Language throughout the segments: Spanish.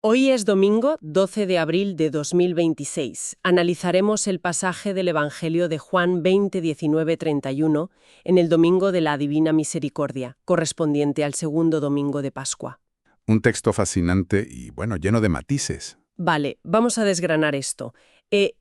Hoy es domingo 12 de abril de 2026. Analizaremos el pasaje del Evangelio de Juan 20, 19, 31 en el Domingo de la Divina Misericordia, correspondiente al segundo domingo de Pascua. Un texto fascinante y, bueno, lleno de matices. Vale, vamos a desgranar esto.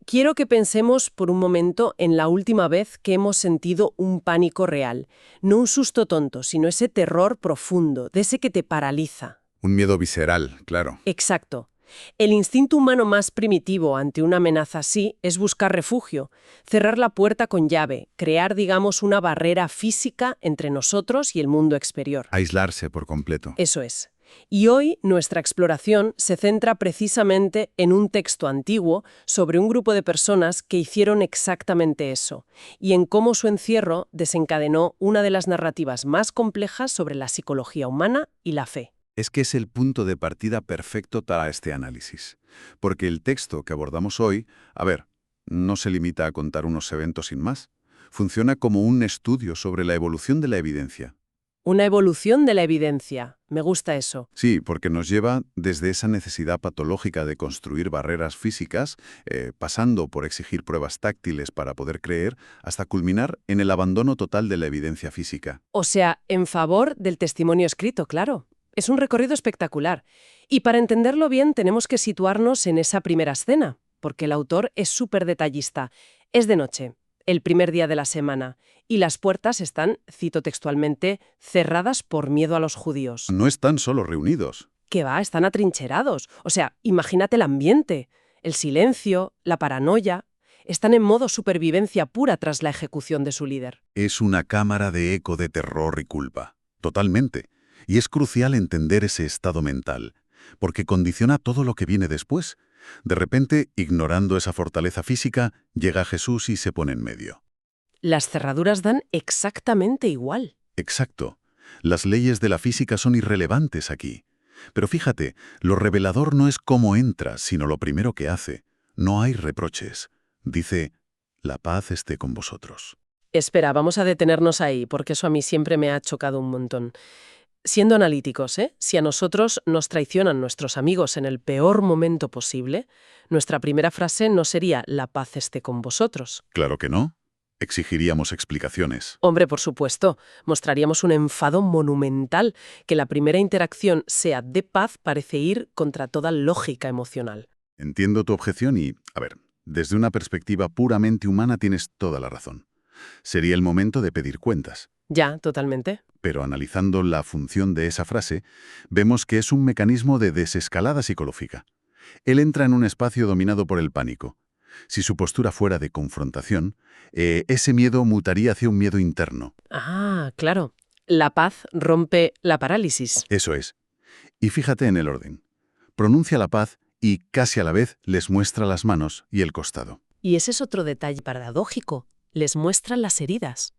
Quiero que pensemos por un momento en la última vez que hemos sentido un pánico real. No un susto tonto, sino ese terror profundo, de ese que te paraliza. Un miedo visceral, claro. Exacto. El instinto humano más primitivo ante una amenaza así es buscar refugio, cerrar la puerta con llave, crear, digamos, una barrera física entre nosotros y el mundo exterior. Aislarse por completo. Eso es. Y hoy nuestra exploración se centra precisamente en un texto antiguo sobre un grupo de personas que hicieron exactamente eso, y en cómo su encierro desencadenó una de las narrativas más complejas sobre la psicología humana y la fe. Es que es el punto de partida perfecto para este análisis. Porque el texto que abordamos hoy, no se limita a contar unos eventos sin más. Funciona como un estudio sobre la evolución de la evidencia. Una evolución de la evidencia. Me gusta eso. Sí, porque nos lleva desde esa necesidad patológica de construir barreras físicas, pasando por exigir pruebas táctiles para poder creer, hasta culminar en el abandono total de la evidencia física. O sea, en favor del testimonio escrito, claro. Es un recorrido espectacular. Y para entenderlo bien tenemos que situarnos en esa primera escena, porque el autor es súper detallista. Es de noche, el primer día de la semana, y las puertas están, cito textualmente, cerradas por miedo a los judíos. No están solo reunidos. ¿Qué va? Están atrincherados. O sea, imagínate el ambiente, el silencio, la paranoia. Están en modo supervivencia pura tras la ejecución de su líder. Es una cámara de eco de terror y culpa. Totalmente. Y es crucial entender ese estado mental, porque condiciona todo lo que viene después. De repente, ignorando esa fortaleza física, llega Jesús y se pone en medio. Las cerraduras dan exactamente igual. Exacto. Las leyes de la física son irrelevantes aquí. Pero fíjate, lo revelador no es cómo entra, sino lo primero que hace. No hay reproches. Dice, la paz esté con vosotros. Espera, vamos a detenernos ahí, porque eso a mí siempre me ha chocado un montón. Siendo analíticos, si a nosotros nos traicionan nuestros amigos en el peor momento posible, nuestra primera frase no sería «la paz esté con vosotros». Claro que no. Exigiríamos explicaciones. Hombre, por supuesto, mostraríamos un enfado monumental. Que la primera interacción sea de paz parece ir contra toda lógica emocional. Entiendo tu objeción y, desde una perspectiva puramente humana tienes toda la razón. Sería el momento de pedir cuentas. Ya, totalmente. Pero analizando la función de esa frase, vemos que es un mecanismo de desescalada psicológica. Él entra en un espacio dominado por el pánico. Si su postura fuera de confrontación, ese miedo mutaría hacia un miedo interno. Ah, claro. La paz rompe la parálisis. Eso es. Y fíjate en el orden. Pronuncia la paz y, casi a la vez, les muestra las manos y el costado. Y ese es otro detalle paradójico. Les muestra las heridas.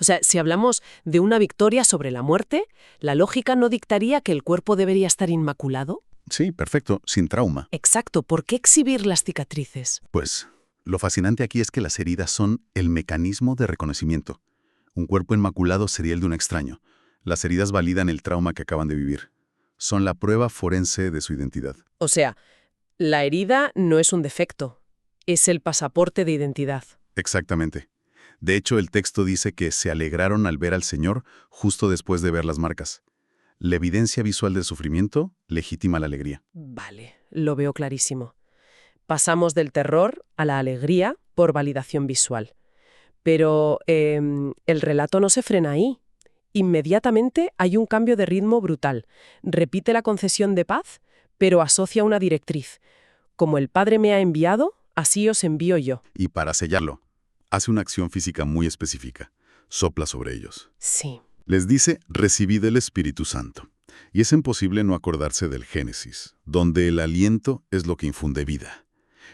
O sea, si hablamos de una victoria sobre la muerte, ¿la lógica no dictaría que el cuerpo debería estar inmaculado? Sí, perfecto, sin trauma. Exacto, ¿por qué exhibir las cicatrices? Pues, lo fascinante aquí es que las heridas son el mecanismo de reconocimiento. Un cuerpo inmaculado sería el de un extraño. Las heridas validan el trauma que acaban de vivir. Son la prueba forense de su identidad. O sea, la herida no es un defecto, es el pasaporte de identidad. Exactamente. De hecho, el texto dice que se alegraron al ver al Señor justo después de ver las marcas. La evidencia visual del sufrimiento legitima la alegría. Vale, lo veo clarísimo. Pasamos del terror a la alegría por validación visual. Pero el relato no se frena ahí. Inmediatamente hay un cambio de ritmo brutal. Repite la concesión de paz, pero asocia una directriz. Como el Padre me ha enviado, así os envío yo. Y para sellarlo, hace una acción física muy específica. Sopla sobre ellos. Sí. Les dice, recibid el Espíritu Santo. Y es imposible no acordarse del Génesis, donde el aliento es lo que infunde vida.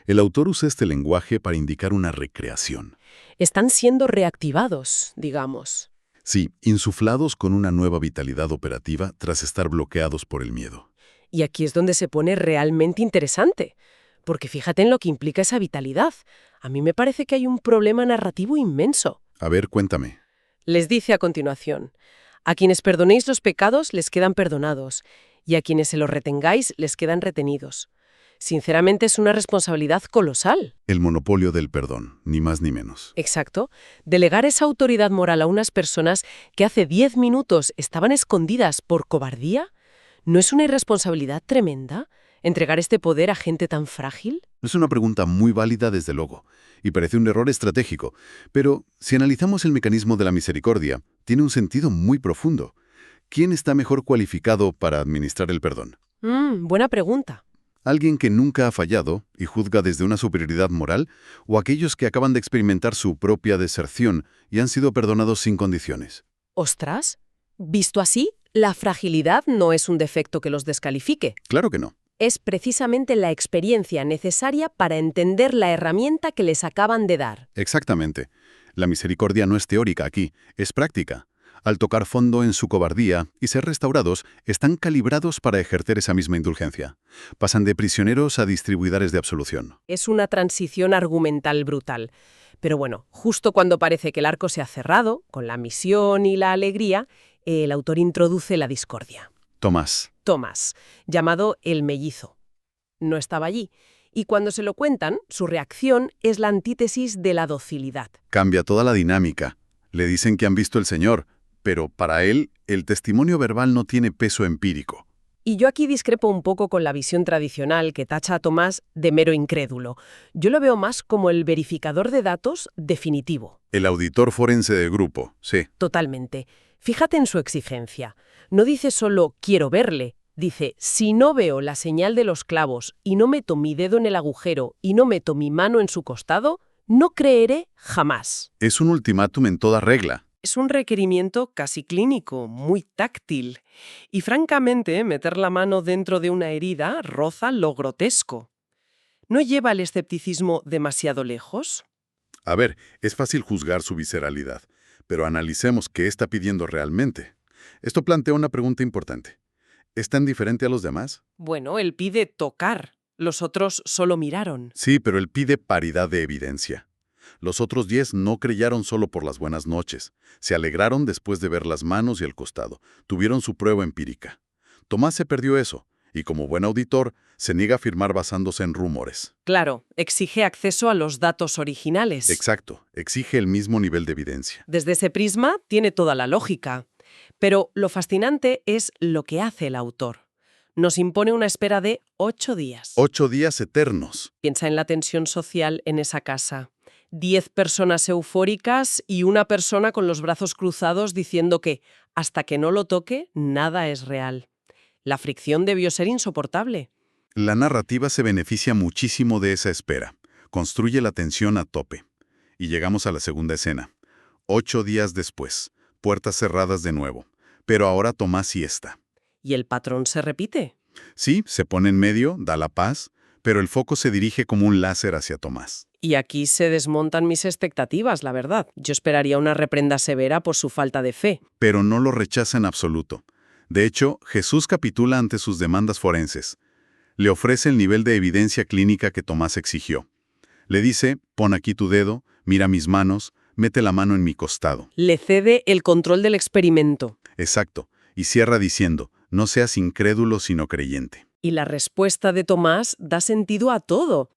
El autor usa este lenguaje para indicar una recreación. Están siendo reactivados, digamos. Sí, insuflados con una nueva vitalidad operativa tras estar bloqueados por el miedo. Y aquí es donde se pone realmente interesante, porque fíjate en lo que implica esa vitalidad. A mí me parece que hay un problema narrativo inmenso. A ver, cuéntame. Les dice a continuación, a quienes perdonéis los pecados les quedan perdonados, y a quienes se los retengáis les quedan retenidos. Sinceramente es una responsabilidad colosal. El monopolio del perdón, ni más ni menos. Exacto. Delegar esa autoridad moral a unas personas que hace 10 minutos estaban escondidas por cobardía, ¿no es una irresponsabilidad tremenda entregar este poder a gente tan frágil? Es una pregunta muy válida, desde luego, y parece un error estratégico, pero si analizamos el mecanismo de la misericordia, tiene un sentido muy profundo. ¿Quién está mejor cualificado para administrar el perdón? Buena pregunta. ¿Alguien que nunca ha fallado y juzga desde una superioridad moral, o aquellos que acaban de experimentar su propia deserción y han sido perdonados sin condiciones? Ostras, visto así, la fragilidad no es un defecto que los descalifique. Claro que no. Es precisamente la experiencia necesaria para entender la herramienta que les acaban de dar. Exactamente. La misericordia no es teórica aquí, es práctica. Al tocar fondo en su cobardía y ser restaurados, están calibrados para ejercer esa misma indulgencia. Pasan de prisioneros a distribuidores de absolución. Es una transición argumental brutal. Pero bueno, justo cuando parece que el arco se ha cerrado, con la misión y la alegría, el autor introduce la discordia. Tomás. Tomás, llamado el mellizo. No estaba allí. Y cuando se lo cuentan, su reacción es la antítesis de la docilidad. Cambia toda la dinámica. Le dicen que han visto el Señor, pero para él, el testimonio verbal no tiene peso empírico. Y yo aquí discrepo un poco con la visión tradicional que tacha a Tomás de mero incrédulo. Yo lo veo más como el verificador de datos definitivo. El auditor forense de grupo, sí. Totalmente. Fíjate en su exigencia. No dice solo quiero verle. Dice, si no veo la señal de los clavos y no meto mi dedo en el agujero y no meto mi mano en su costado, no creeré jamás. Es un ultimátum en toda regla. Es un requerimiento casi clínico, muy táctil. Y francamente, meter la mano dentro de una herida roza lo grotesco. ¿No lleva el escepticismo demasiado lejos? A ver, es fácil juzgar su visceralidad, pero analicemos qué está pidiendo realmente. Esto plantea una pregunta importante. ¿Es tan diferente a los demás? Bueno, él pide tocar. Los otros solo miraron. Sí, pero él pide paridad de evidencia. Los otros 10 no creyeron solo por las buenas noches. Se alegraron después de ver las manos y el costado. Tuvieron su prueba empírica. Tomás se perdió eso, y como buen auditor, se niega a afirmar basándose en rumores. Claro, exige acceso a los datos originales. Exacto, exige el mismo nivel de evidencia. Desde ese prisma tiene toda la lógica. Pero lo fascinante es lo que hace el autor. Nos impone una espera de 8 días. 8 días eternos. Piensa en la tensión social en esa casa. 10 personas eufóricas y una persona con los brazos cruzados diciendo que, hasta que no lo toque, nada es real. La fricción debió ser insoportable. La narrativa se beneficia muchísimo de esa espera. Construye la tensión a tope. Y llegamos a la segunda escena. 8 días después. Puertas cerradas de nuevo. Pero ahora Tomás siesta. ¿Y el patrón se repite? Sí, se pone en medio, da la paz, pero el foco se dirige como un láser hacia Tomás. Y aquí se desmontan mis expectativas, la verdad. Yo esperaría una reprenda severa por su falta de fe. Pero no lo rechaza en absoluto. De hecho, Jesús capitula ante sus demandas forenses. Le ofrece el nivel de evidencia clínica que Tomás exigió. Le dice, pon aquí tu dedo, mira mis manos, mete la mano en mi costado. Le cede el control del experimento. Exacto. Y cierra diciendo, no seas incrédulo sino creyente. Y la respuesta de Tomás da sentido a todo.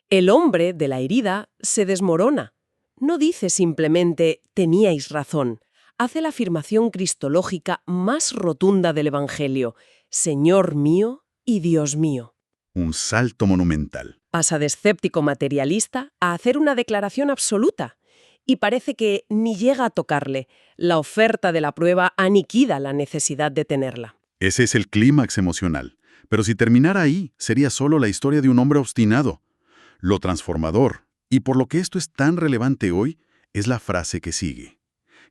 El hombre de la herida se desmorona. No dice simplemente, teníais razón. Hace la afirmación cristológica más rotunda del Evangelio, Señor mío y Dios mío. Un salto monumental. Pasa de escéptico materialista a hacer una declaración absoluta. Y parece que ni llega a tocarle. La oferta de la prueba aniquila la necesidad de tenerla. Ese es el clímax emocional. Pero si terminara ahí, sería solo la historia de un hombre obstinado. Lo transformador, y por lo que esto es tan relevante hoy, es la frase que sigue.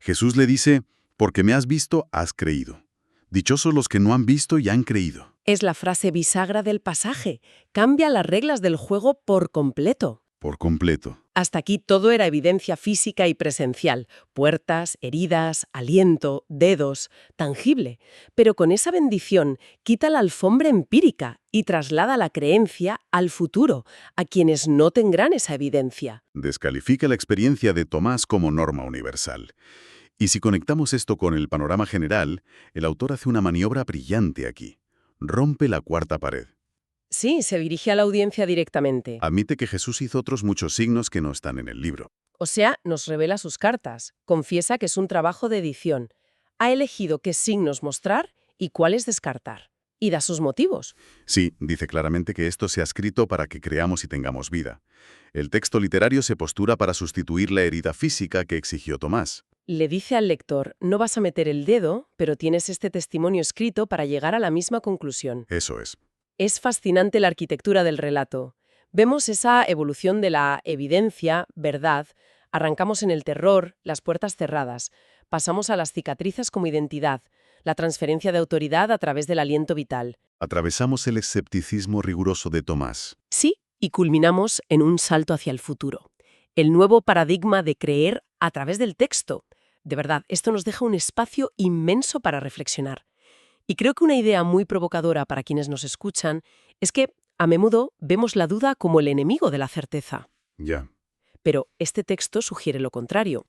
Jesús le dice, porque me has visto, has creído. Dichosos los que no han visto y han creído. Es la frase bisagra del pasaje. Cambia las reglas del juego por completo. Por completo. Hasta aquí todo era evidencia física y presencial. Puertas, heridas, aliento, dedos, tangible. Pero con esa bendición quita la alfombra empírica y traslada la creencia al futuro, a quienes no tendrán esa evidencia. Descalifica la experiencia de Tomás como norma universal. Y si conectamos esto con el panorama general, el autor hace una maniobra brillante aquí. Rompe la cuarta pared. Sí, se dirige a la audiencia directamente. Admite que Jesús hizo otros muchos signos que no están en el libro. O sea, nos revela sus cartas. Confiesa que es un trabajo de edición. Ha elegido qué signos mostrar y cuáles descartar. Y da sus motivos. Sí, dice claramente que esto se ha escrito para que creamos y tengamos vida. El texto literario se postura para sustituir la herida física que exigió Tomás. Le dice al lector, no vas a meter el dedo, pero tienes este testimonio escrito para llegar a la misma conclusión. Eso es. Es fascinante la arquitectura del relato. Vemos esa evolución de la evidencia, verdad, arrancamos en el terror, las puertas cerradas, pasamos a las cicatrices como identidad, la transferencia de autoridad a través del aliento vital. Atravesamos el escepticismo riguroso de Tomás. Sí, y culminamos en un salto hacia el futuro. El nuevo paradigma de creer a través del texto. De verdad, esto nos deja un espacio inmenso para reflexionar. Y creo que una idea muy provocadora para quienes nos escuchan es que, a menudo, vemos la duda como el enemigo de la certeza. Ya. Pero este texto sugiere lo contrario.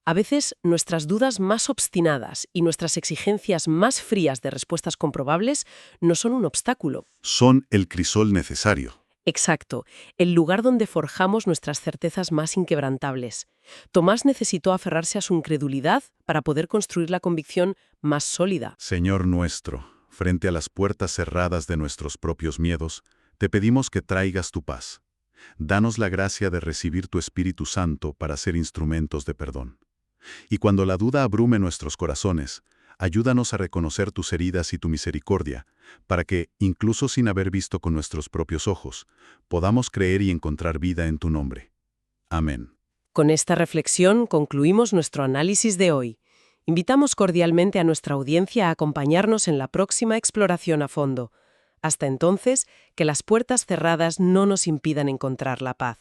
A veces, nuestras dudas más obstinadas y nuestras exigencias más frías de respuestas comprobables no son un obstáculo. Son el crisol necesario. Exacto, el lugar donde forjamos nuestras certezas más inquebrantables. Tomás necesitó aferrarse a su incredulidad para poder construir la convicción más sólida. Señor nuestro, frente a las puertas cerradas de nuestros propios miedos, te pedimos que traigas tu paz. Danos la gracia de recibir tu Espíritu Santo para ser instrumentos de perdón. Y cuando la duda abrume nuestros corazones, ayúdanos a reconocer tus heridas y tu misericordia, para que, incluso sin haber visto con nuestros propios ojos, podamos creer y encontrar vida en tu nombre. Amén. Con esta reflexión concluimos nuestro análisis de hoy. Invitamos cordialmente a nuestra audiencia a acompañarnos en la próxima exploración a fondo. Hasta entonces, que las puertas cerradas no nos impidan encontrar la paz.